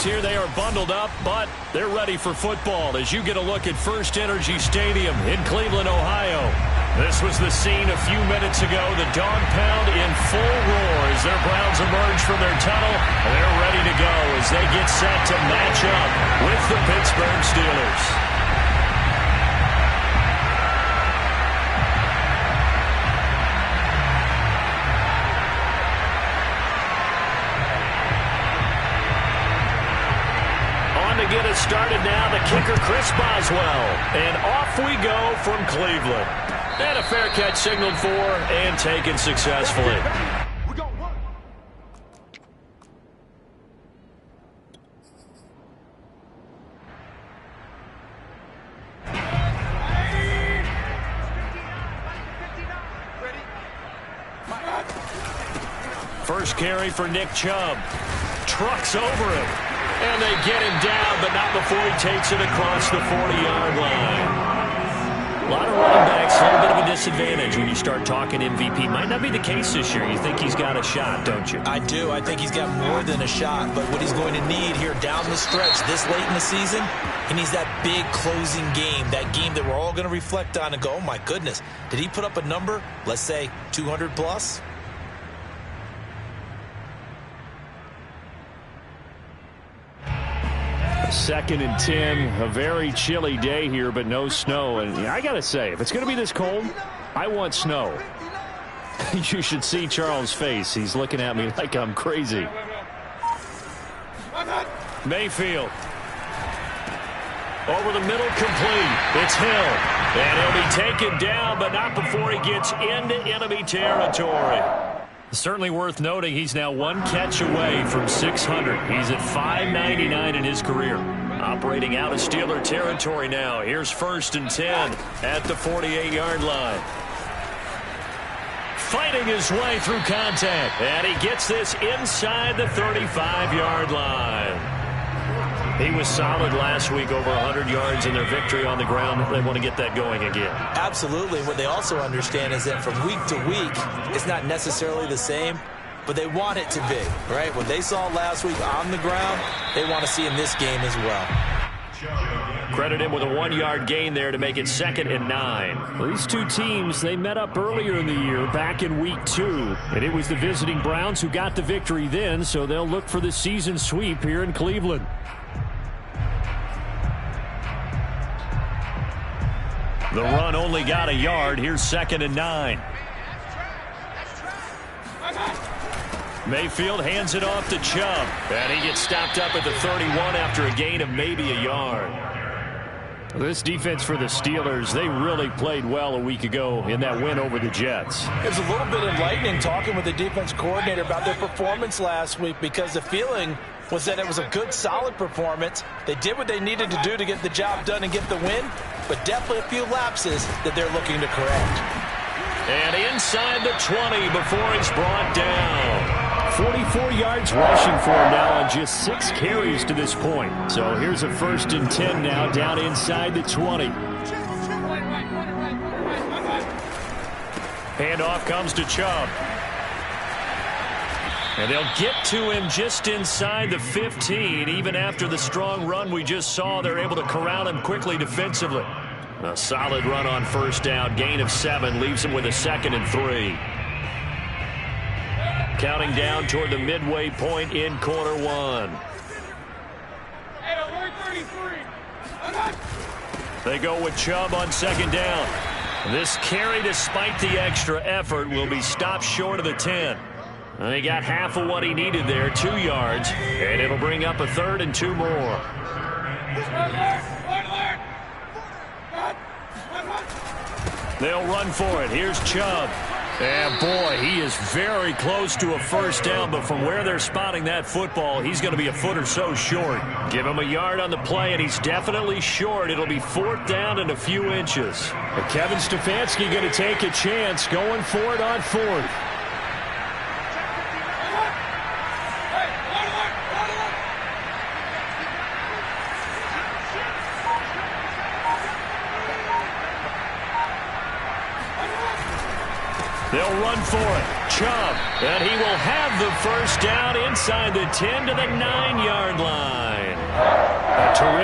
here. They are bundled up, but they're ready for football as you get a look at First Energy Stadium in Cleveland, Ohio. This was the scene a few minutes ago. The dog pound in full roar as their Browns emerge from their tunnel. They're ready to go as they get set to match up with the Pittsburgh Steelers. To get us started now, the kicker Chris Boswell. And off we go from Cleveland. And a fair catch signaled for and taken successfully. First carry for Nick Chubb. Trucks over him. And they get him down, but not before he takes it across the 40-yard line. A lot of running backs, a little bit of a disadvantage when you start talking MVP. Might not be the case this year. You think he's got a shot, don't you? I do. I think he's got more than a shot. But what he's going to need here down the stretch this late in the season, he needs that big closing game, that game that we're all going to reflect on and go, oh, my goodness, did he put up a number, let's say 200 plus? Second and 10, a very chilly day here, but no snow. And I got to say, if it's going to be this cold, I want snow. You should see Charles' face. He's looking at me like I'm crazy. Mayfield. Over the middle, complete. It's Hill. And he'll be taken down, but not before he gets into enemy territory. Certainly worth noting he's now one catch away from 600. He's at 599 in his career. Operating out of Steeler territory now. Here's first and 10 at the 48-yard line. Fighting his way through contact. And he gets this inside the 35-yard line. He was solid last week, over 100 yards in their victory on the ground. They want to get that going again. Absolutely. What they also understand is that from week to week, it's not necessarily the same, but they want it to be, right? What they saw last week on the ground, they want to see in this game as well. Credit him with a 1-yard gain there to make it 2nd and 9. Well, these two teams, they met up earlier in the year, back in week 2. And it was the visiting Browns who got the victory then, so they'll look for the season sweep here in Cleveland. The run only got a yard. Here's 2nd and 9. Mayfield hands it off to Chubb. And he gets stopped up at the 31 after a gain of maybe a yard. This defense for the Steelers, they really played well a week ago in that win over the Jets. It was a little bit enlightening talking with the defense coordinator about their performance last week, because the feeling was that it was a good, solid performance. They did what they needed to do to get the job done and get the win, but definitely a few lapses that they're looking to correct. And inside the 20 before he's brought down. 44 yards rushing for him now on just 6 carries to this point. So here's a 1st and 10 now down inside the 20. Handoff comes to Chubb. And they'll get to him just inside the 15. Even after the strong run we just saw, they're able to corral him quickly defensively. A solid run on first down. Gain of 7 leaves him with a 2nd and 3. Counting down toward the midway point in quarter 1. They go with Chubb on 2nd down. This carry, despite the extra effort, will be stopped short of the 10. He got half of what he needed there, 2 yards, and it'll bring up a 3rd and 2 more. They'll run for it. Here's Chubb. And boy, he is very close to a first down, but from where they're spotting that football, he's going to be a foot or so short. Give him a yard on the play, and he's definitely short. It'll be 4th down and a few inches. But Kevin Stefanski going to take a chance, going for it on 4th. They'll run for it. Chubb. And he will have the first down inside the 10 to the 9-yard line.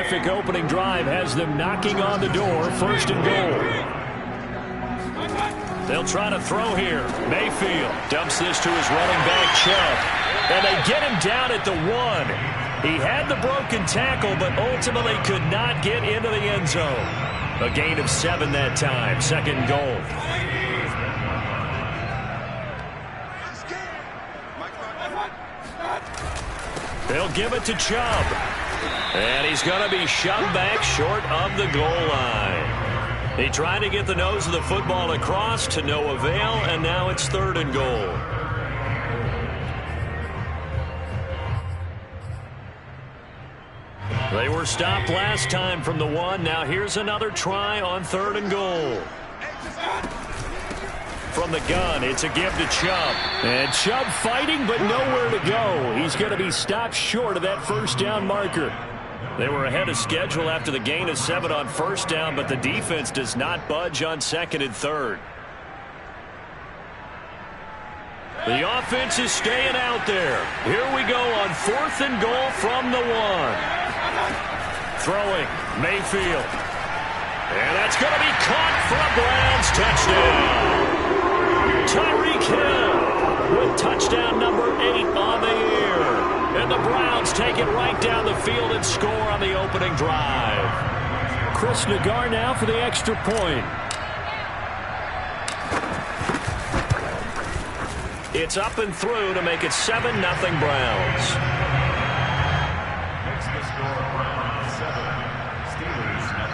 terrific opening drive has them knocking on the door, 1st and goal. They'll try to throw here. Mayfield dumps this to his running back, Chubb. And they get him down at the 1. He had the broken tackle, but ultimately could not get into the end zone. A gain of 7 that time, 2nd and goal. They'll give it to Chubb. And he's going to be shoved back short of the goal line. He tried to get the nose of the football across to no avail, and now it's 3rd and goal. They were stopped last time from the 1. Now here's another try on 3rd and goal. From the gun, it's a give to Chubb. And Chubb fighting, but nowhere to go. He's going to be stopped short of that 1st down marker. They were ahead of schedule after the gain of 7 on 1st down, but the defense does not budge on 2nd and 3rd. The offense is staying out there. Here we go on 4th and goal from the 1. Throwing, Mayfield. And that's going to be caught for a Browns touchdown. Tyreek Hill with touchdown number 8 on the year. And the Browns take it right down the field and score on the opening drive. Chris Nagar now for the extra point. It's up and through to make it 7-0 Browns. Next the score, Browns 7, Steelers 0.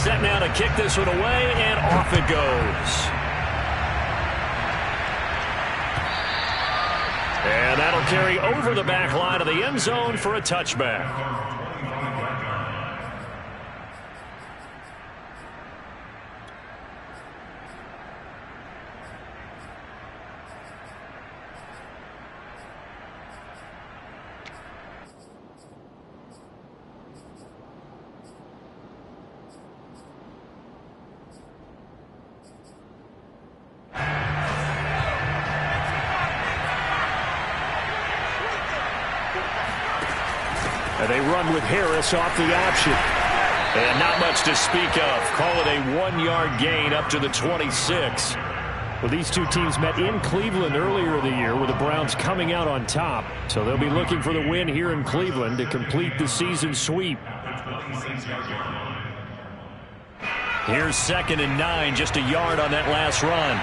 Set now to kick this one away, and off it goes. And that'll carry over the back line of the end zone for a touchback. And they run with Harris off the option. And not much to speak of. Call it a 1-yard gain up to the 26. Well, these two teams met in Cleveland earlier in the year with the Browns coming out on top. So they'll be looking for the win here in Cleveland to complete the season sweep. Here's 2nd and 9, just a yard on that last run.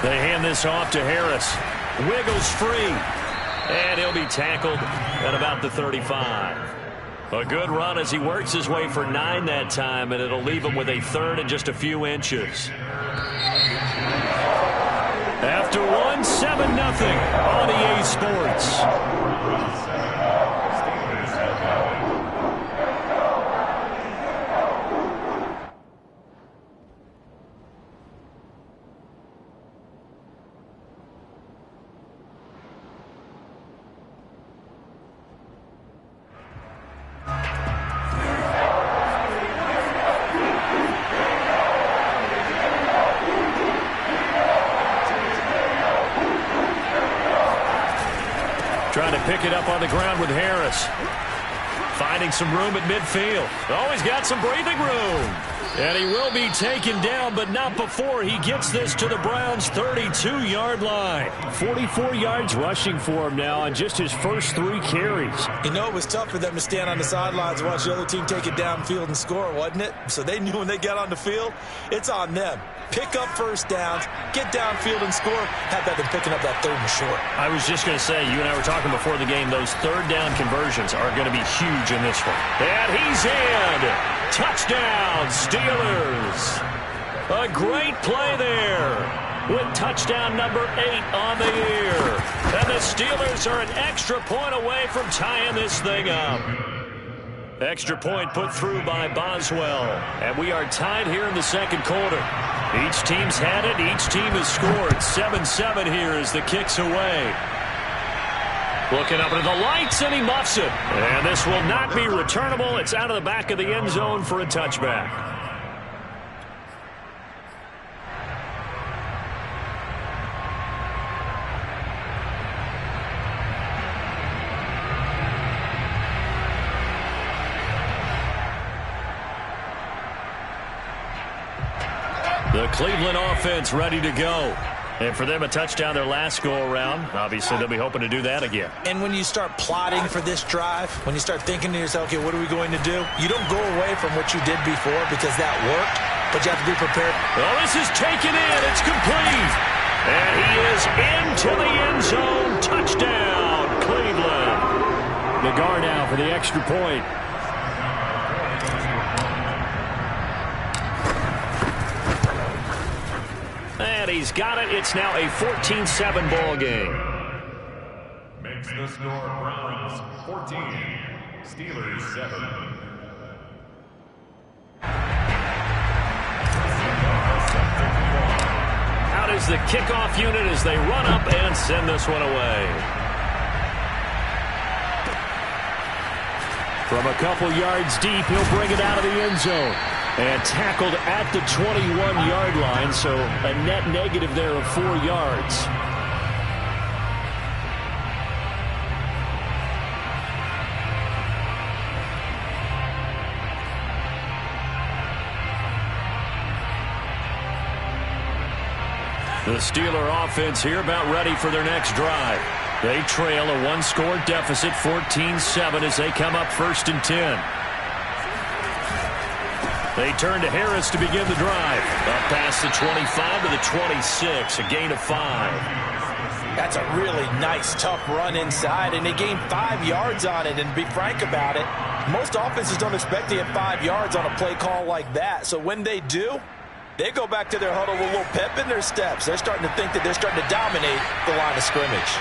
They hand this off to Harris. Wiggles free. And he'll be tackled at about the 35. A good run as he works his way for 9 that time, and it'll leave him with a 3rd and just a few inches. After 1, 7-0 on EA Sports. Trying to pick it up on the ground with Harris. Finding some room at midfield. Oh, he's got some breathing room. And he will be taken down, but not before he gets this to the Browns' 32-yard line. 44 yards rushing for him now on just his first 3 carries. You know, it was tough for them to stand on the sidelines and watch the other team take it downfield and score, wasn't it? So they knew when they got on the field, it's on them. Pick up 1st downs, get downfield and score. How about them picking up that 3rd and short? I was just going to say, you and I were talking before the game, those 3rd down conversions are going to be huge in this one. And he's in. Touchdown, Steelers. A great play there with touchdown number 8 on the year. And the Steelers are an extra point away from tying this thing up. Extra point put through by Boswell. And we are tied here in the 2nd quarter. Each team's had it. Each team has scored. 7-7 here as the kick's away. Looking up into the lights, and he muffs it. And this will not be returnable. It's out of the back of the end zone for a touchback. The Cleveland offense ready to go. And for them, a touchdown their last go-around. Obviously, they'll be hoping to do that again. And when you start plotting for this drive, when you start thinking to yourself, okay, what are we going to do? You don't go away from what you did before because that worked, but you have to be prepared. Well, this is taken in. It's complete. And he is into the end zone. Touchdown, Cleveland. The guard now for the extra point. And he's got it. It's now a 14-7 ball game. Makes the score Browns 14, Steelers 7. Out is the kickoff unit as they run up and send this one away. From a couple yards deep, he'll bring it out of the end zone. And tackled at the 21-yard line, so a net negative there of 4 yards. The Steeler offense here about ready for their next drive. They trail a one-score deficit, 14-7, as they come up 1st and 10. They turn to Harris to begin the drive. Up past the 25 to the 26, a gain of 5. That's a really nice, tough run inside, and they gained 5 yards on it. And to be frank about it, most offenses don't expect to get 5 yards on a play call like that. So when they do, they go back to their huddle with a little pep in their steps. They're starting to think that they're starting to dominate the line of scrimmage.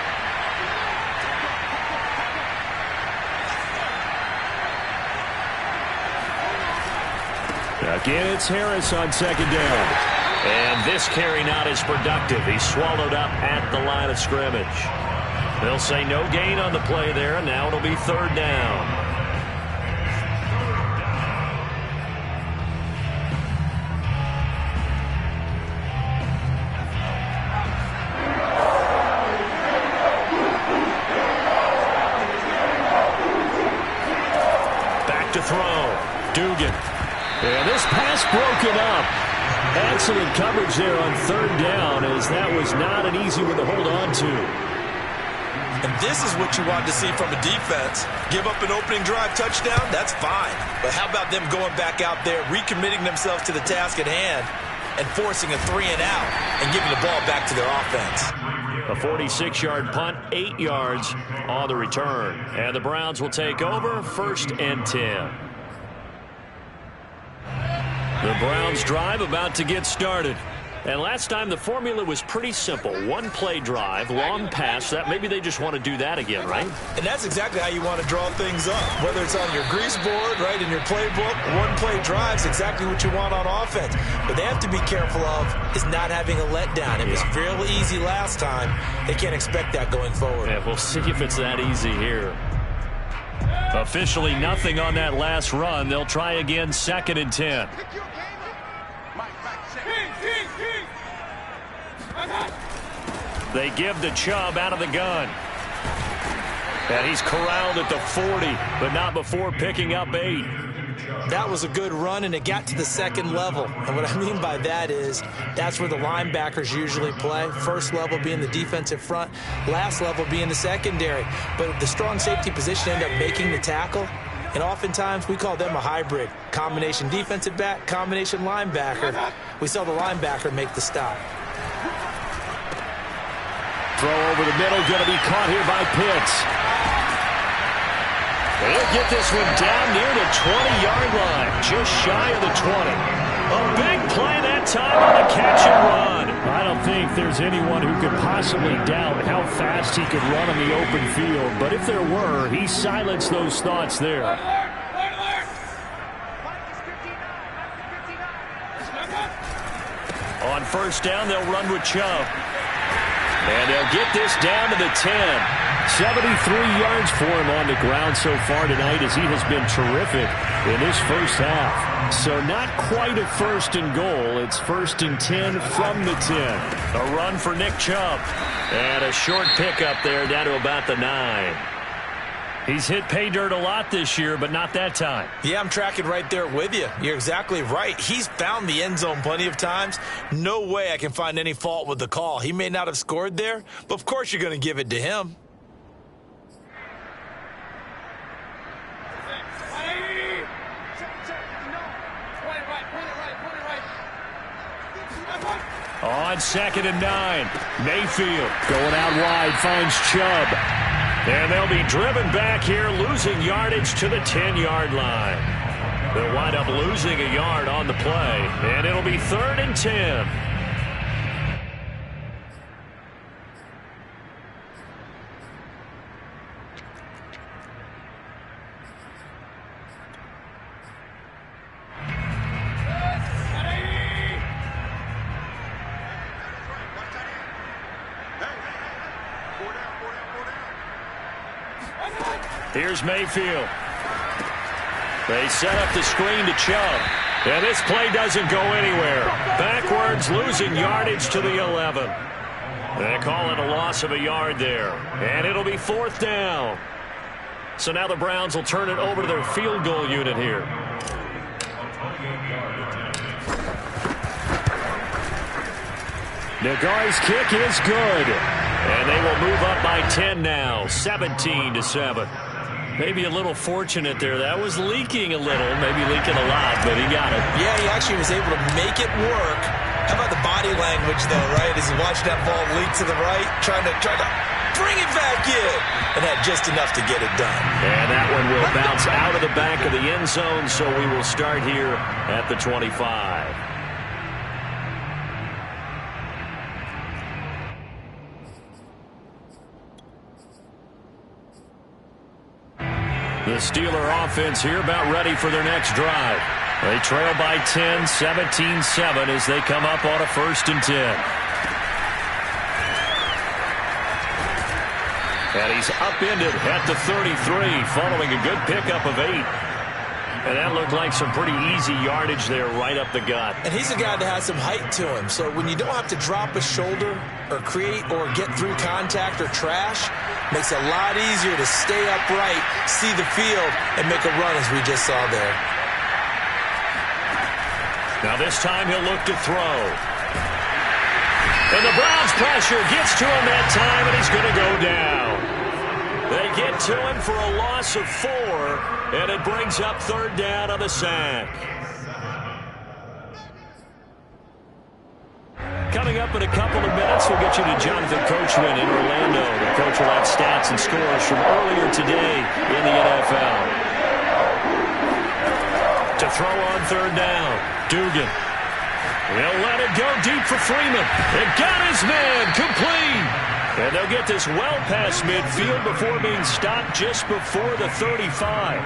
Again, it's Harris on 2nd down. And this carry not as productive. He's swallowed up at the line of scrimmage. They'll say no gain on the play there, and now it'll be 3rd down. Back to throw. Dugan. And this pass broken up. Excellent coverage there on 3rd down, as that was not an easy one to hold on to. And this is what you want to see from a defense. Give up an opening drive touchdown, that's fine. But how about them going back out there, recommitting themselves to the task at hand, and forcing a 3-and-out and giving the ball back to their offense. A 46-yard punt, 8 yards on the return. And the Browns will take over 1st and 10. The Browns drive about to get started. And last time the formula was pretty simple. One play drive, long pass. That maybe they just want to do that again, right? And that's exactly how you want to draw things up. Whether it's on your grease board, right, in your playbook, one play drive is exactly what you want on offense. But they have to be careful of is not having a letdown. It was fairly easy last time. They can't expect that going forward. Yeah, we'll see if it's that easy here. Officially nothing on that last run. They'll try again 2nd and 10. They give to Chubb out of the gun. And he's corralled at the 40, but not before picking up 8. That was a good run, and it got to the 2nd level. And what I mean by that is that's where the linebackers usually play. First level being the defensive front, last level being the secondary. But the strong safety position ended up making the tackle. And oftentimes we call them a hybrid. Combination defensive back, combination linebacker. We saw the linebacker make the stop. Throw over the middle, going to be caught here by Pitts. They'll get this one down near the 20-yard line, just shy of the 20. A big play that time on the catch and run. I don't think there's anyone who could possibly doubt how fast he could run on the open field, but if there were, he silenced those thoughts there. On 1st down, they'll run with Chubb. And they'll get this down to the 10. 73 yards for him on the ground so far tonight as he has been terrific in this first half. So not quite a 1st and goal. It's 1st and 10 from the 10. A run for Nick Chubb. And a short pickup there down to about the 9. He's hit pay dirt a lot this year, but not that time. Yeah, I'm tracking right there with you. You're exactly right. He's found the end zone plenty of times. No way I can find any fault with the call. He may not have scored there, but of course you're going to give it to him. On 2nd and 9, Mayfield going out wide, finds Chubb. And they'll be driven back here, losing yardage to the 10-yard line. They'll wind up losing a yard on the play, and it'll be 3rd and 10. Here's Mayfield. They set up the screen to Chubb. And this play doesn't go anywhere. Backwards, losing yardage to the 11. They call it a loss of a yard there. And it'll be 4th down. So now the Browns will turn it over to their field goal unit here. Nagari's kick is good. And they will move up by 10 now, 17-7. Maybe a little fortunate there. That was leaking a little, maybe leaking a lot, but he got it. Yeah, he actually was able to make it work. How about the body language, though, right? As he watched that ball leak to the right, trying to bring it back in, and had just enough to get it done. And that one will bounce out of the back of the end zone, so we will start here at the 25. The Steeler offense here about ready for their next drive. They trail by 10, 17-7 as they come up on a 1st and 10. And he's upended at the 33 following a good pickup of 8. And that looked like some pretty easy yardage there right up the gut. And he's a guy that has some height to him. So when you don't have to drop a shoulder or create or get through contact or trash, makes it a lot easier to stay upright, see the field, and make a run as we just saw there. Now this time he'll look to throw. And the Browns pressure gets to him that time, and he's going to go down. They get to him for a loss of 4, and it brings up 3rd down on the sack. Coming up in a couple of minutes, we'll get you to Jonathan Coachman in Orlando. The coach will have stats and scores from earlier today in the NFL. To throw on 3rd down, Dugan. They'll let it go deep for Freeman. It got his man complete. And they'll get this well past midfield before being stopped just before the 35.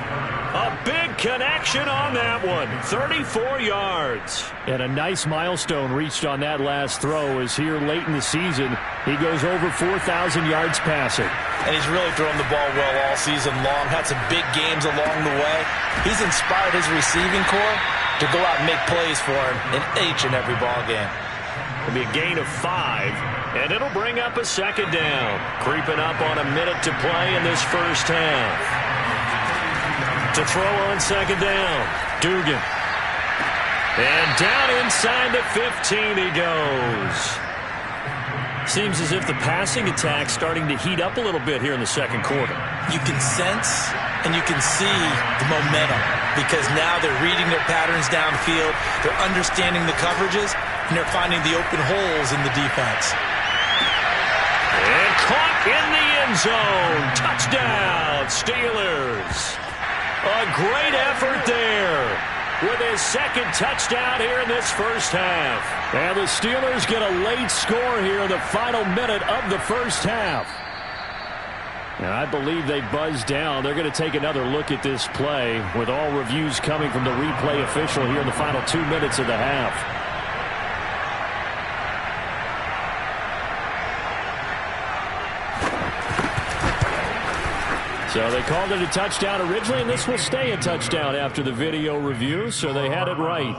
A big connection on that one. 34 yards. And a nice milestone reached on that last throw as here late in the season, he goes over 4,000 yards passing. And he's really thrown the ball well all season long. Had some big games along the way. He's inspired his receiving corps to go out and make plays for him in each and every ball game. It'll be a gain of 5, and it'll bring up a 2nd down. Creeping up on a minute to play in this first half. To throw on 2nd down, Dugan. And down inside the 15 he goes. Seems as if the passing attack's starting to heat up a little bit here in the 2nd quarter. You can sense and you can see the momentum because now they're reading their patterns downfield, they're understanding the coverages, and they're finding the open holes in the defense. And caught in the end zone. Touchdown, Steelers. A great effort there with his 2nd touchdown here in this first half. And the Steelers get a late score here in the final minute of the first half. And I believe they buzzed down. They're going to take another look at this play with all reviews coming from the replay official here in the final 2 minutes of the half. So they called it a touchdown originally, and this will stay a touchdown after the video review, so they had it right.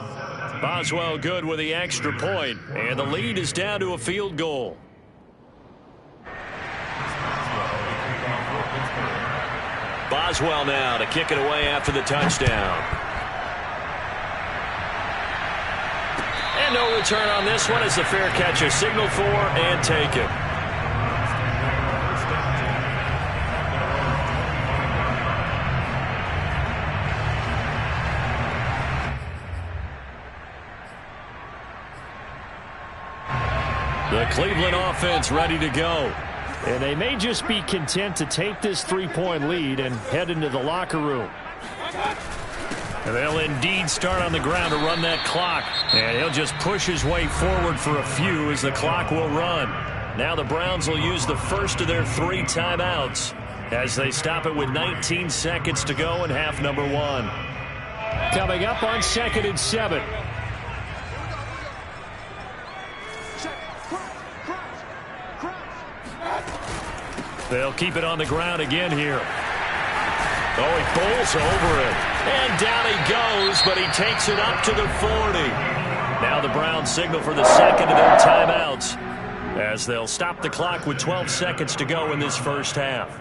Boswell good with the extra point, and the lead is down to a field goal. Boswell now to kick it away after the touchdown. And no return on this one as the fair catch is signaled for and taken. The Cleveland offense ready to go. And they may just be content to take this 3-point lead and head into the locker room. And they'll indeed start on the ground to run that clock. And he'll just push his way forward for a few as the clock will run. Now the Browns will use the first of their 3 timeouts as they stop it with 19 seconds to go in half number 1. Coming up on 2nd and 7. They'll keep it on the ground again here. Oh, he bowls over it. And down he goes, but he takes it up to the 40. Now the Browns signal for the second of their timeouts as they'll stop the clock with 12 seconds to go in this first half.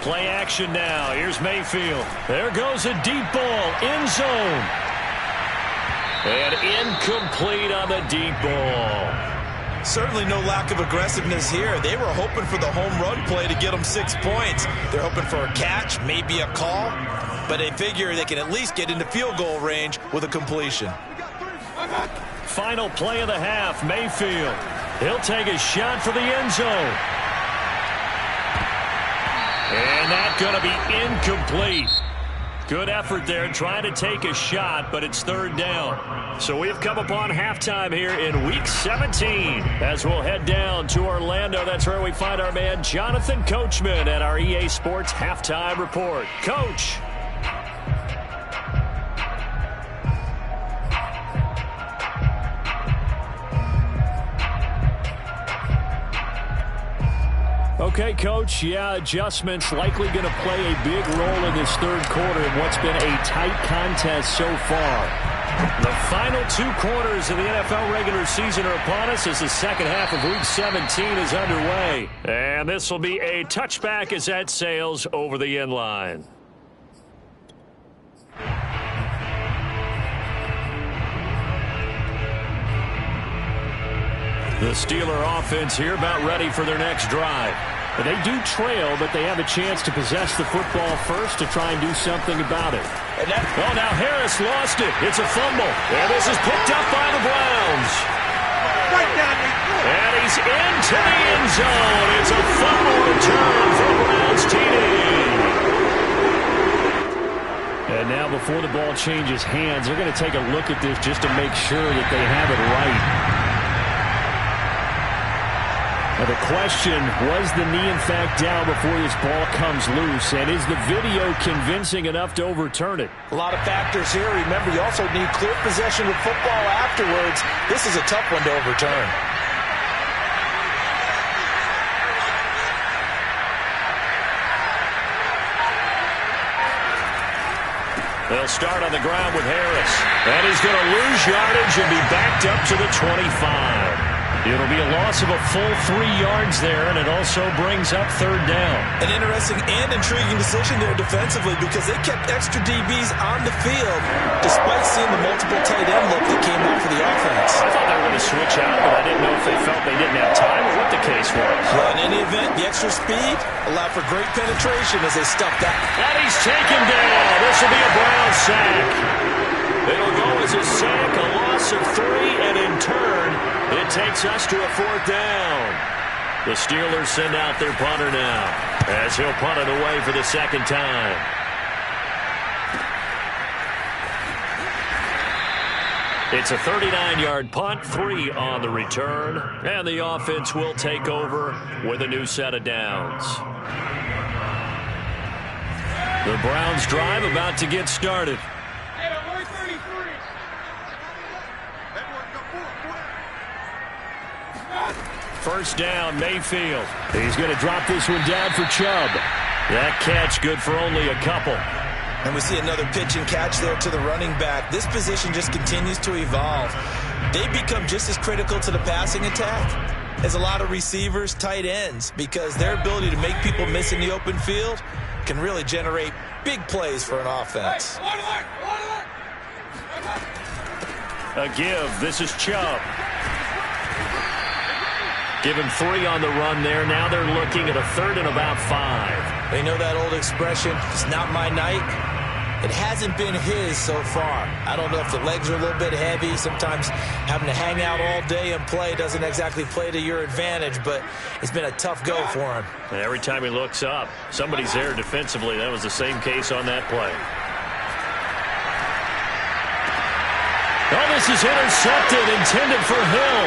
Play action now. Here's Mayfield. There goes a deep ball. End zone. And incomplete on the deep ball. Certainly no lack of aggressiveness here. They were hoping for the home run play to get them 6 points. They're hoping for a catch, maybe a call, but they figure they can at least get into field goal range with a completion. Final play of the half, Mayfield. He'll take a shot for the end zone. And that's going to be incomplete. Good effort there trying to take a shot, but it's 3rd down. So we've come upon halftime here in Week 17 as we'll head down to Orlando. That's where we find our man Jonathan Coachman at our EA Sports Halftime Report. Coach. Okay, Coach, yeah, adjustments likely going to play a big role in this 3rd quarter in what's been a tight contest so far. The final 2 quarters of the NFL regular season are upon us as the second half of Week 17 is underway. And this will be a touchback as that sails over the end line. The Steeler offense here about ready for their next drive. They do trail, but they have a chance to possess the football first to try and do something about it. Oh, now Harris lost it. It's a fumble. And this is picked up by the Browns. And he's into the end zone. It's a fumble return for Browns TD. And now before the ball changes hands, they're going to take a look at this just to make sure that they have it right. Now the question, was the knee in fact down before this ball comes loose? And is the video convincing enough to overturn it? A lot of factors here. Remember, you also need clear possession of football afterwards. This is a tough one to overturn. They'll start on the ground with Harris. And he's going to lose yardage and be backed up to the 25. It'll be a loss of a full 3 yards there, and it also brings up 3rd down. An interesting and intriguing decision there defensively because they kept extra DBs on the field despite seeing the multiple tight end look that came out for the offense. I thought they were going to switch out, but I didn't know if they felt they didn't have time or what the case was. Well, in any event, the extra speed allowed for great penetration as they stuck that. And he's taken down. This will be a Brown sack. It'll go as a sack, a loss of 3, and in turn, it takes us to a 4th down. The Steelers send out their punter now as he'll punt it away for the 2nd time. It's a 39-yard punt, 3 on the return, and the offense will take over with a new set of downs. The Browns drive about to get started. First down, Mayfield. He's going to drop this one down for Chubb. That catch good for only a couple. And we see another pitch and catch there to the running back. This position just continues to evolve. They become just as critical to the passing attack as a lot of receivers, tight ends, because their ability to make people miss in the open field can really generate big plays for an offense. A give. This is Chubb. Give him 3 on the run there. Now they're looking at a 3rd and about 5. They know that old expression, it's not my night. It hasn't been his so far. I don't know if the legs are a little bit heavy. Sometimes having to hang out all day and play doesn't exactly play to your advantage, but it's been a tough go for him. And every time he looks up, somebody's there defensively. That was the same case on that play. Oh, this is intercepted, intended for Hill.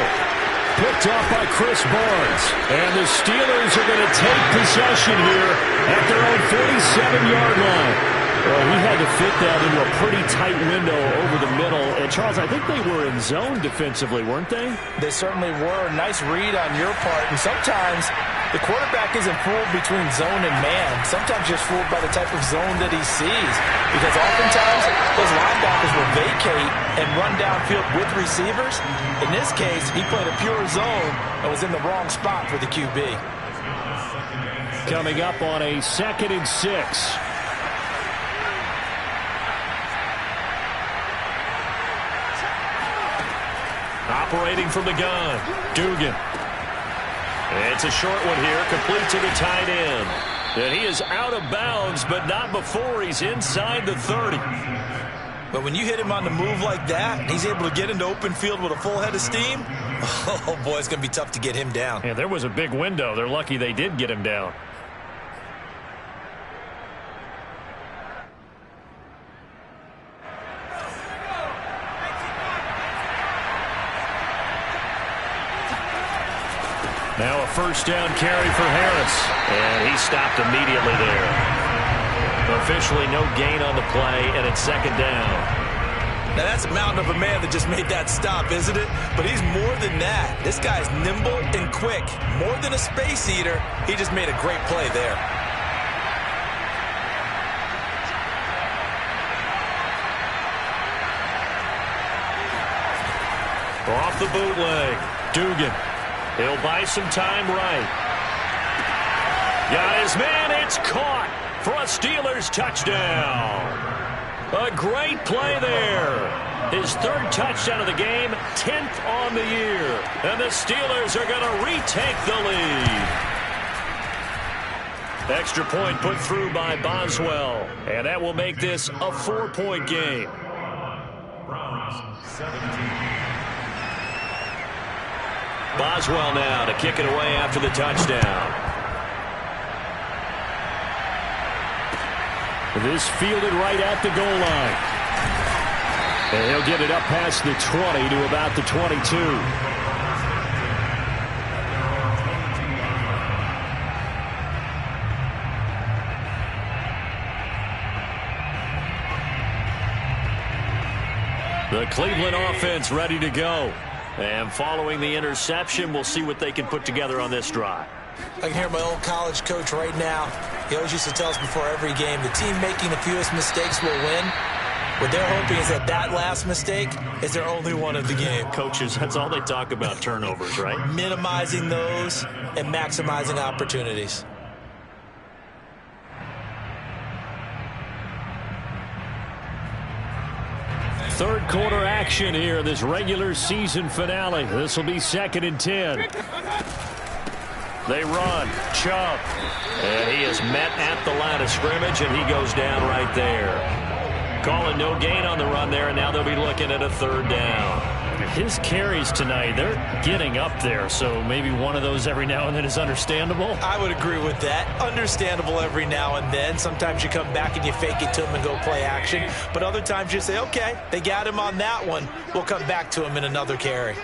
Picked off by Chris Barnes. And the Steelers are going to take possession here at their own 47-yard line. Well, he had to fit that into a pretty tight window over the middle. And, Charles, I think they were in zone defensively, weren't they? They certainly were. Nice read on your part. And sometimes the quarterback isn't fooled between zone and man. Sometimes just fooled by the type of zone that he sees. Because oftentimes those linebackers will vacate and run downfield with receivers. In this case, he played a pure zone and was in the wrong spot for the QB. Coming up on a 2nd and 6. Operating from the gun, Dugan. It's a short one here, complete to the tight end. And he is out of bounds, but not before he's inside the 30. But when you hit him on the move like that, he's able to get into open field with a full head of steam, oh boy, it's going to be tough to get him down. Yeah, there was a big window. They're lucky they did get him down. Now a first down carry for Harris. And he stopped immediately there. Officially no gain on the play, and it's 2nd down. Now that's a mountain of a man that just made that stop, isn't it? But he's more than that. This guy's nimble and quick. More than a space eater, he just made a great play there. Off the bootleg, Dugan. He'll buy some time right. Got his man, it's caught for a Steelers touchdown. A great play there. His 3rd touchdown of the game, 10th on the year. And the Steelers are going to retake the lead. Extra point put through by Boswell. And that will make this a 4-point game. Browns 17. Boswell now to kick it away after the touchdown. This fielded right at the goal line. And he'll get it up past the 20 to about the 22. The Cleveland offense ready to go. And following the interception, we'll see what they can put together on this drive. I can hear my old college coach right now. He always used to tell us before every game, the team making the fewest mistakes will win. What they're hoping is that that last mistake is their only one of the game. Coaches, that's all they talk about, turnovers, right? Minimizing those and maximizing opportunities. Third quarter action here, this regular season finale. This will be 2nd and 10. They run. Chubb. And he is met at the line of scrimmage, and he goes down right there. Calling no gain on the run there, and now they'll be looking at a 3rd down. His carries tonight, they're getting up there, so maybe one of those every now and then is understandable. I would agree with that. Understandable every now and then. Sometimes you come back and you fake it to him and go play action. But other times you say, okay, they got him on that one. We'll come back to him in another carry.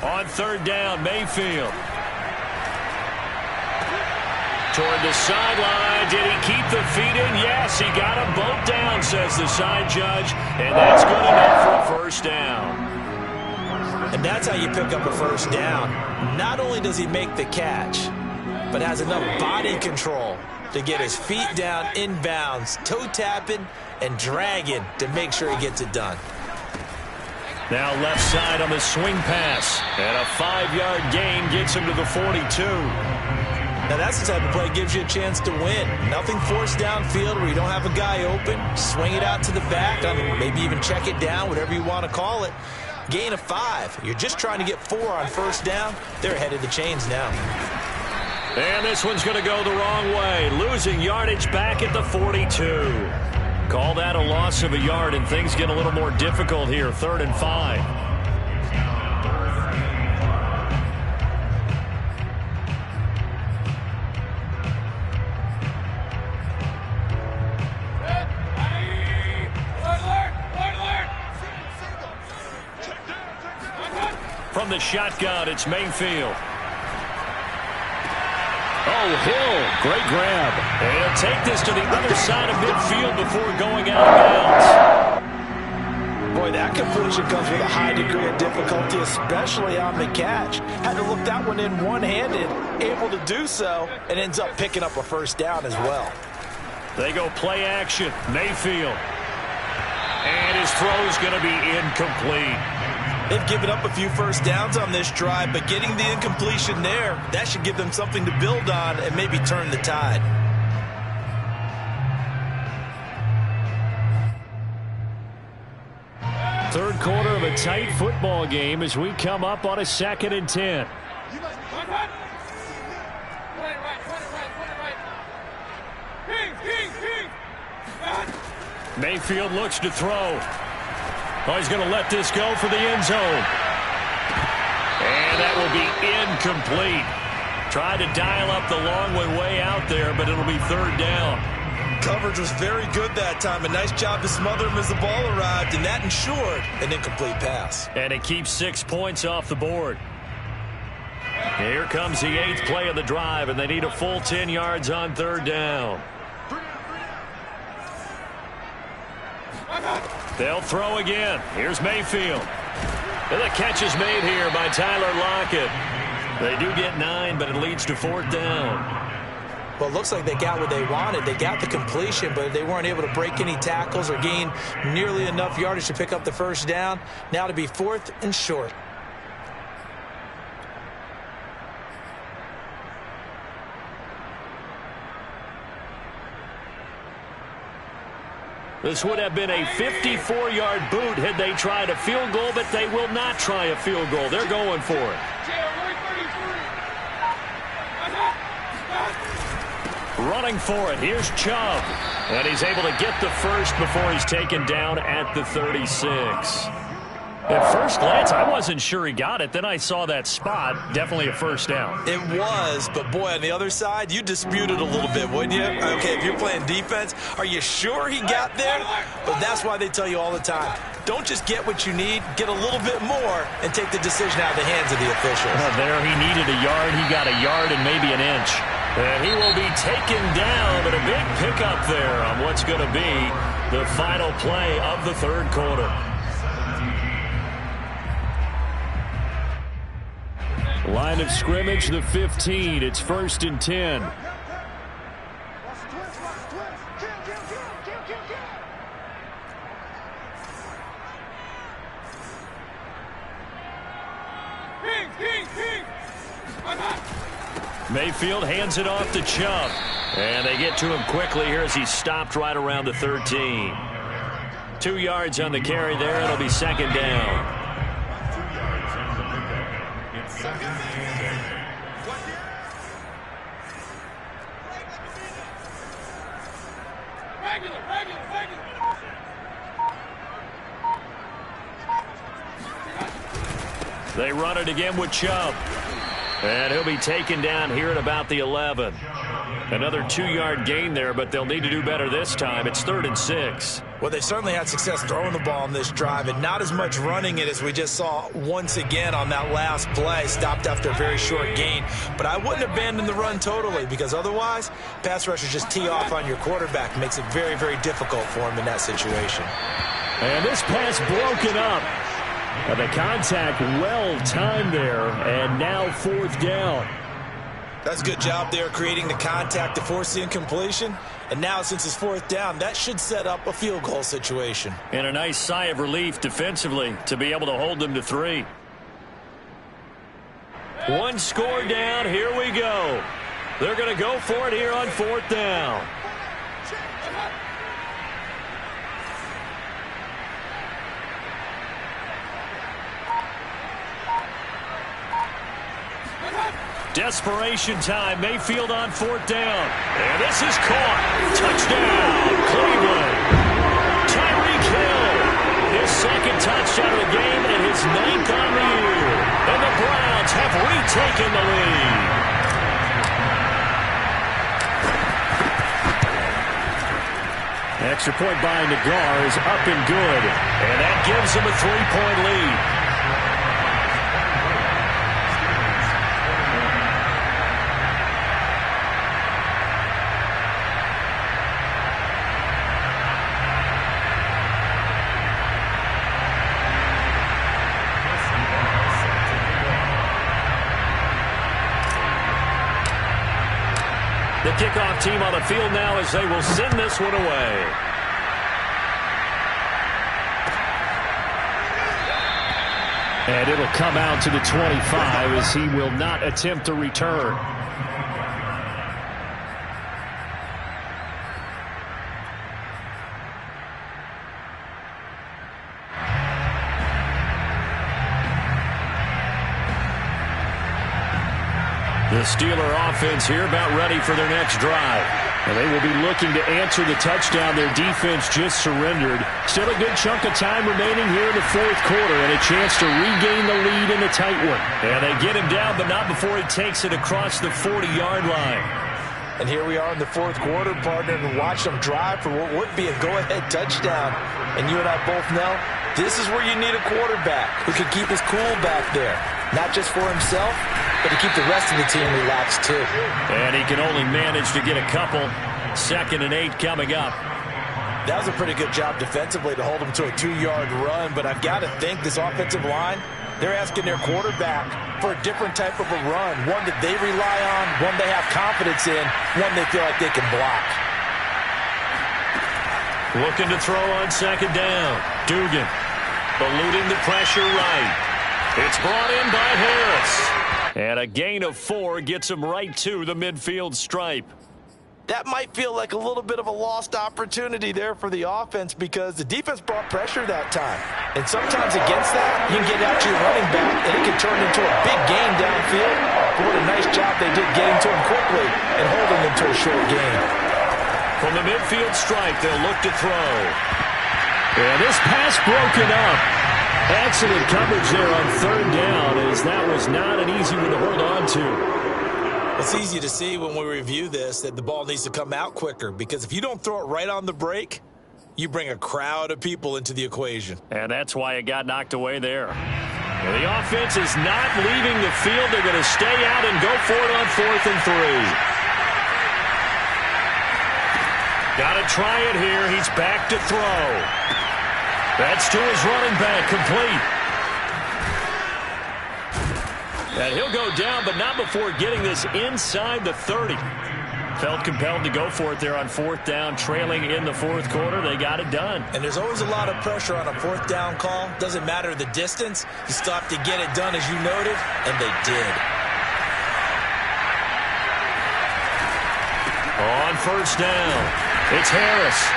On 3rd down, Mayfield. Toward the sideline. Did he keep the feet in? Yes, he got them both down, says the side judge. And that's good enough for a 1st down. And that's how you pick up a first down. Not only does he make the catch, but has enough body control to get his feet down inbounds, toe-tapping and dragging to make sure he gets it done. Now left side on the swing pass. And a 5-yard gain gets him to the 42. Now that's the type of play that gives you a chance to win. Nothing forced downfield where you don't have a guy open. Swing it out to the back. Maybe even check it down, whatever you want to call it. Gain of 5. You're just trying to get 4 on first down. They're ahead of the chains now. And this one's going to go the wrong way. Losing yardage back at the 42. Call that a loss of a yard, and things get a little more difficult here. 3rd and 5. From the shotgun, it's Mayfield. Oh, Hill, great grab. And he'll take this to the other side of midfield before going out of bounds. Boy, that completion comes with a high degree of difficulty, especially on the catch. Had to look that one in one-handed, able to do so, and ends up picking up a first down as well. They go play action. Mayfield. And his throw's going to be incomplete. They've given up a few first downs on this drive, but getting the incompletion there, that should give them something to build on and maybe turn the tide. Third quarter of a tight football game as we come up on a 2nd and 10. Mayfield looks to throw. Oh, he's going to let this go for the end zone. And that will be incomplete. Tried to dial up the long one way out there, but it'll be 3rd down. Coverage was very good that time. A nice job to smother him as the ball arrived, and that ensured an incomplete pass. And it keeps 6 points off the board. Here comes the 8th play of the drive, and they need a full 10 yards on 3rd down. They'll throw again. Here's Mayfield. And the catch is made here by Tyler Lockett. They do get 9, but it leads to 4th down. Well, it looks like they got what they wanted. They got the completion, but they weren't able to break any tackles or gain nearly enough yardage to pick up the first down. Now to be 4th and short. This would have been a 54-yard boot had they tried a field goal, but they will not try a field goal. They're going for it. Running for it. Here's Chubb. And he's able to get the first before he's taken down at the 36. At first glance, I wasn't sure he got it. Then I saw that spot. Definitely a first down. It was, but boy, on the other side, you dispute it a little bit, wouldn't you? Okay, if you're playing defense, are you sure he got there? But that's why they tell you all the time, don't just get what you need, get a little bit more, and take the decision out of the hands of the officials. There he needed a yard. He got a yard and maybe an inch. And he will be taken down, but a big pickup there on what's going to be the final play of the 3rd quarter. Line of scrimmage, the 15. It's 1st and 10. Mayfield hands it off to Chubb. And they get to him quickly here as he stopped right around the 13. 2 yards on the carry there. It'll be 2nd down. They run it again with Chubb. And he'll be taken down here at about the 11. Another 2-yard gain there, but they'll need to do better this time. It's 3rd and 6. Well, they certainly had success throwing the ball on this drive, and not as much running it as we just saw once again on that last play. Stopped after a very short gain. But I wouldn't abandon the run totally, because otherwise, pass rushers just tee off on your quarterback. Makes it very, very difficult for him in that situation. And this pass broken up. The contact well timed there, and now fourth down. That's a good job there creating the contact to force the incompletion. And now since it's fourth down, that should set up a field goal situation. And a nice sigh of relief defensively to be able to hold them to 3. One score down. Here we go. They're going to go for it here on fourth down. Desperation time. Mayfield on fourth down. And this is caught. Touchdown, Cleveland. Tyreek Hill. His second touchdown of the game and his 9th on the year. And the Browns have retaken the lead. Extra point by Nagar is up and good. And that gives them a 3-point lead. The kickoff team on the field now as they will send this one away. And it'll come out to the 25 as he will not attempt to return. The Steeler offense here about ready for their next drive. And they will be looking to answer the touchdown their defense just surrendered. Still a good chunk of time remaining here in the fourth quarter and a chance to regain the lead in a tight one. And they get him down, but not before he takes it across the 40-yard line. And here we are in the fourth quarter, partner, and watch them drive for what would be a go-ahead touchdown. And you and I both know this is where you need a quarterback who can keep his cool back there. Not just for himself, but to keep the rest of the team relaxed too. And he can only manage to get a couple. 2nd and 8 coming up. That was a pretty good job defensively to hold him to a 2-yard run, but I've got to think this offensive line, they're asking their quarterback for a different type of a run, one that they rely on, one they have confidence in, one they feel like they can block. Looking to throw on 2nd down. Dugan eluding the pressure right. It's brought in by Harris. And a gain of 4 gets him right to the midfield stripe. That might feel like a little bit of a lost opportunity there for the offense because the defense brought pressure that time. And sometimes against that, you can get out to your running back, and it can turn into a big gain downfield. But what a nice job they did getting to him quickly and holding him to a short gain. From the midfield stripe, they'll look to throw. And this pass broken up. Excellent coverage there on 3rd down, as that was not an easy one to hold on to. It's easy to see when we review this that the ball needs to come out quicker because if you don't throw it right on the break, you bring a crowd of people into the equation. And that's why it got knocked away there. And the offense is not leaving the field. They're going to stay out and go for it on 4th and 3. Got to try it here. He's back to throw. That's to his running back, complete. And he'll go down, but not before getting this inside the 30. Felt compelled to go for it there on 4th down, trailing in the fourth quarter. They got it done. And there's always a lot of pressure on a 4th down call. Doesn't matter the distance. You still have to get it done, as you noted, and they did. On 1st down, it's Harris.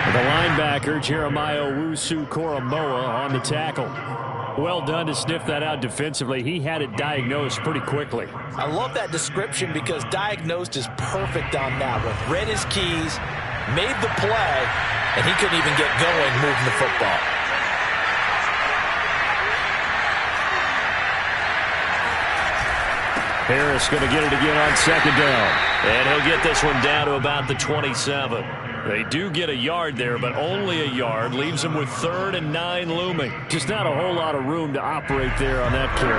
The linebacker, Jeremiah Owusu-Koramoah, on the tackle. Well done to sniff that out defensively. He had it diagnosed pretty quickly. I love that description because diagnosed is perfect on that one. Read his keys, made the play, and he couldn't even get going moving the football. Harris going to get it again on 2nd down. And he'll get this one down to about the 27. They do get a yard there, but only a yard. Leaves them with 3rd and 9 looming. Just not a whole lot of room to operate there on that carry.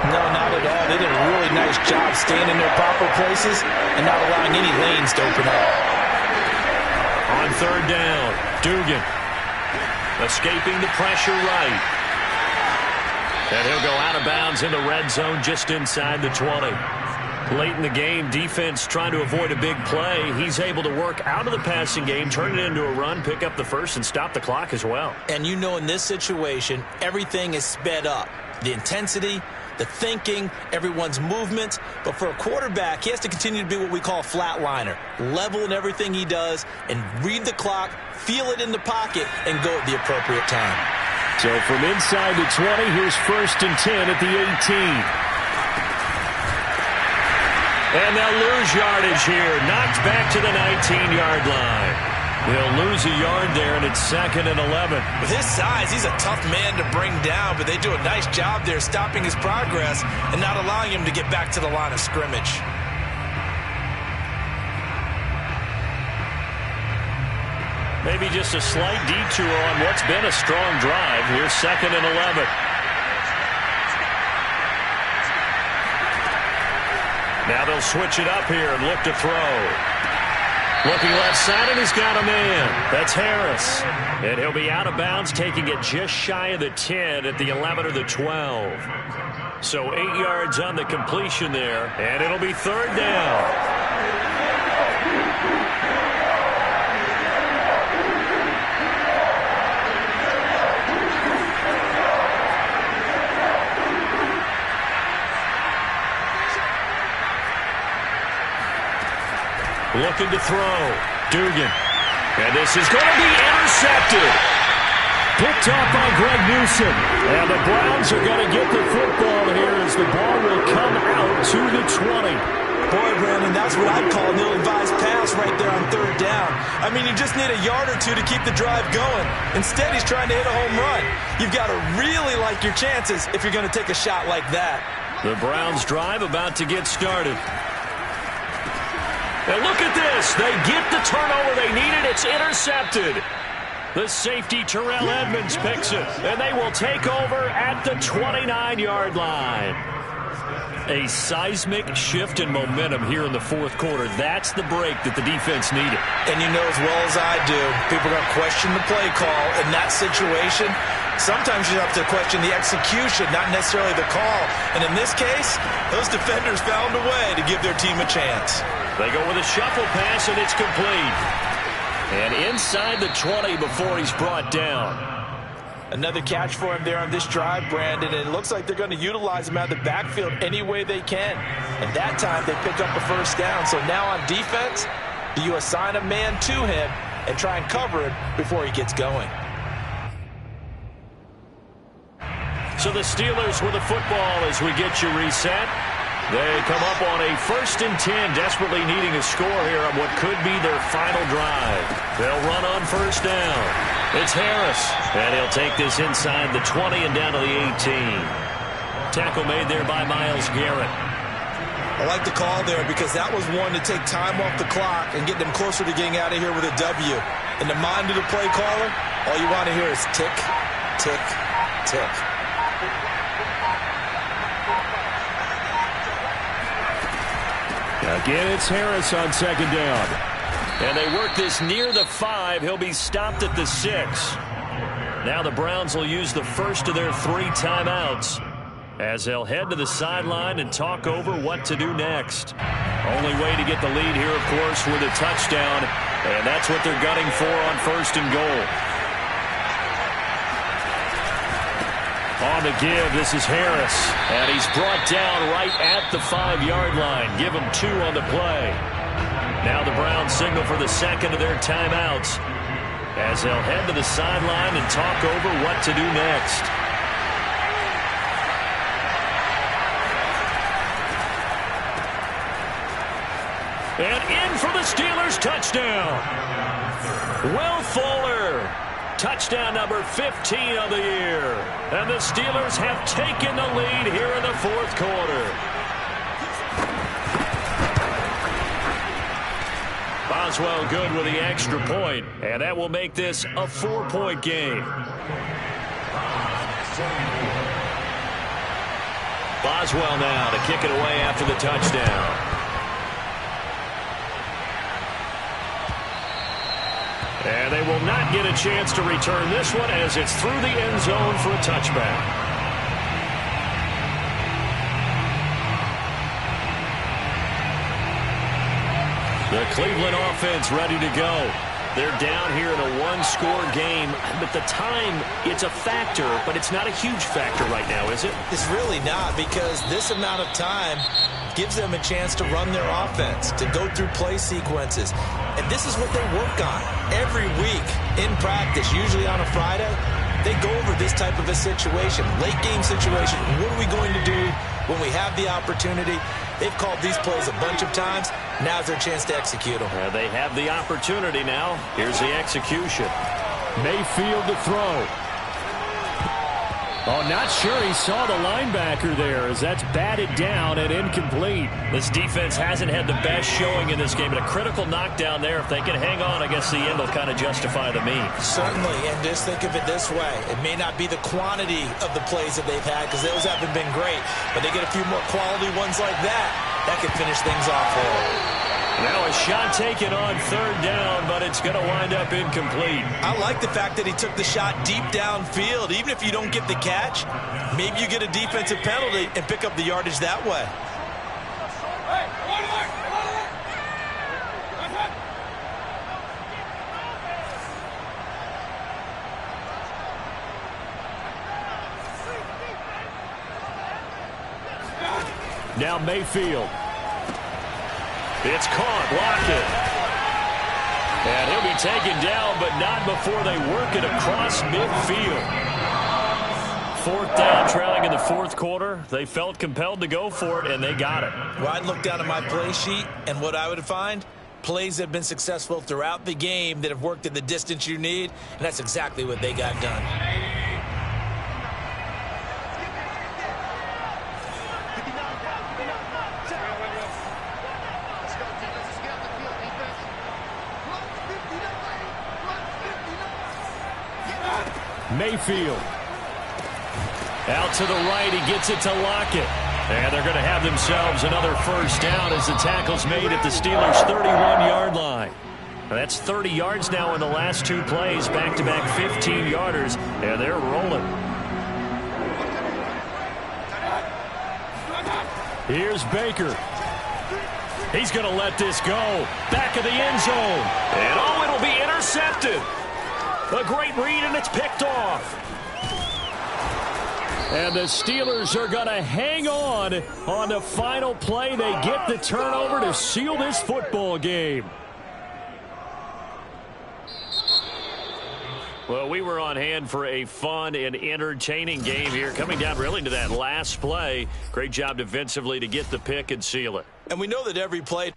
No, not at all. They did a really nice job staying in their proper places and not allowing any lanes to open up. On 3rd down, Dugan escaping the pressure right. And he'll go out of bounds in the red zone just inside the 20. Late in the game, defense trying to avoid a big play. He's able to work out of the passing game, turn it into a run, pick up the first, and stop the clock as well. And you know in this situation, everything is sped up. The intensity, the thinking, everyone's movement. But for a quarterback, he has to continue to be what we call a flatliner. Level in everything he does and read the clock, feel it in the pocket, and go at the appropriate time. So from inside the 20, here's 1st and 10 at the 18. And they'll lose yardage here. Knocked back to the 19-yard line. They'll lose a yard there, and it's 2nd and 11. With his size, he's a tough man to bring down, but they do a nice job there stopping his progress and not allowing him to get back to the line of scrimmage. Maybe just a slight detour on what's been a strong drive. Here's 2nd and 11. Now they'll switch it up here and look to throw. Looking left side, and he's got a man. That's Harris. And he'll be out of bounds, taking it just shy of the 10 at the 11 or the 12. So 8 yards on the completion there, and it'll be 3rd down. Looking to throw. Dugan. And this is going to be intercepted. Picked off by Greg Newsom. And the Browns are going to get the football here as the ball will come out to the 20. Boy, Brandon, that's what I'd call an ill-advised pass right there on 3rd down. I mean, you just need a yard or two to keep the drive going. Instead, he's trying to hit a home run. You've got to really like your chances if you're going to take a shot like that. The Browns drive about to get started. And look at this. They get the turnover they needed. It's intercepted. The safety, Terrell Edmonds, picks it. And they will take over at the 29-yard line. A seismic shift in momentum here in the 4th quarter. That's the break that the defense needed. And you know as well as I do, people are going to question the play call in that situation. Sometimes you have to question the execution, not necessarily the call. And in this case, those defenders found a way to give their team a chance. They go with a shuffle pass, and it's complete. And inside the 20 before he's brought down. Another catch for him there on this drive, Brandon. And it looks like they're going to utilize him out of the backfield any way they can. And that time, they pick up a 1st down. So now on defense, you assign a man to him and try and cover him before he gets going. So the Steelers with the football as we get you reset. They come up on a 1st and 10, desperately needing a score here on what could be their final drive. They'll run on 1st down. It's Harris, and he'll take this inside the 20 and down to the 18. Tackle made there by Myles Garrett. I like the call there because that was one to take time off the clock and get them closer to getting out of here with a W. In the mind of the play caller, all you want to hear is tick, tick, tick. Again, it's Harris on 2nd down. And they work this near the 5. He'll be stopped at the 6. Now the Browns will use the first of their 3 timeouts as they'll head to the sideline and talk over what to do next. Only way to get the lead here, of course, with a touchdown. And that's what they're gunning for on 1st and goal. On the give, this is Harris. And he's brought down right at the 5-yard line. Give him 2 on the play. Now the Browns signal for the 2nd of their timeouts as they'll head to the sideline and talk over what to do next. And in for the Steelers touchdown. Will Fuller. Touchdown number 15 of the year. And the Steelers have taken the lead here in the 4th quarter. Boswell good with the extra point, and that will make this a 4-point game. Boswell now to kick it away after the touchdown. And they will not get a chance to return this one as it's through the end zone for a touchback. The Cleveland offense ready to go. They're down here in a one-score game. But the time, it's a factor, but it's not a huge factor right now, is it? It's really not, because this amount of time gives them a chance to run their offense, to go through play sequences. And this is what they work on every week in practice, usually on a Friday. They go over this type of a situation, late game situation. What are we going to do when we have the opportunity? They've called these plays a bunch of times. Now's their chance to execute them. They have the opportunity now. Here's the execution. Mayfield to throw. Oh, not sure he saw the linebacker there, as that's batted down and incomplete. This defense hasn't had the best showing in this game, but a critical knockdown there. If they can hang on, I guess the end will kind of justify the means. Certainly, and just think of it this way. It may not be the quantity of the plays that they've had, because those haven't been great, but they get a few more quality ones like that. That could finish things off for them. Now a shot taken on third down, but it's going to wind up incomplete. I like the fact that he took the shot deep downfield. Even if you don't get the catch, maybe you get a defensive penalty and pick up the yardage that way. Now Mayfield. It's caught. Lockett. And he'll be taken down, but not before they work it across midfield. Fourth down, trailing in the fourth quarter. They felt compelled to go for it, and they got it. Well, I'd look down at my play sheet, and what I would find, plays that have been successful throughout the game that have worked in the distance you need, and that's exactly what they got done. Mayfield. Out to the right, he gets it to Lockett. And they're going to have themselves another first down as the tackle's made at the Steelers' 31-yard line. That's 30 yards now in the last two plays, back-to-back 15-yarders, and they're rolling. Here's Baker. He's going to let this go. Back of the end zone. And oh, it'll be intercepted. A great read, and it's picked off. And the Steelers are going to hang on the final play. They get the turnover to seal this football game. Well, we were on hand for a fun and entertaining game here, coming down really to that last play. Great job defensively to get the pick and seal it. And we know that every play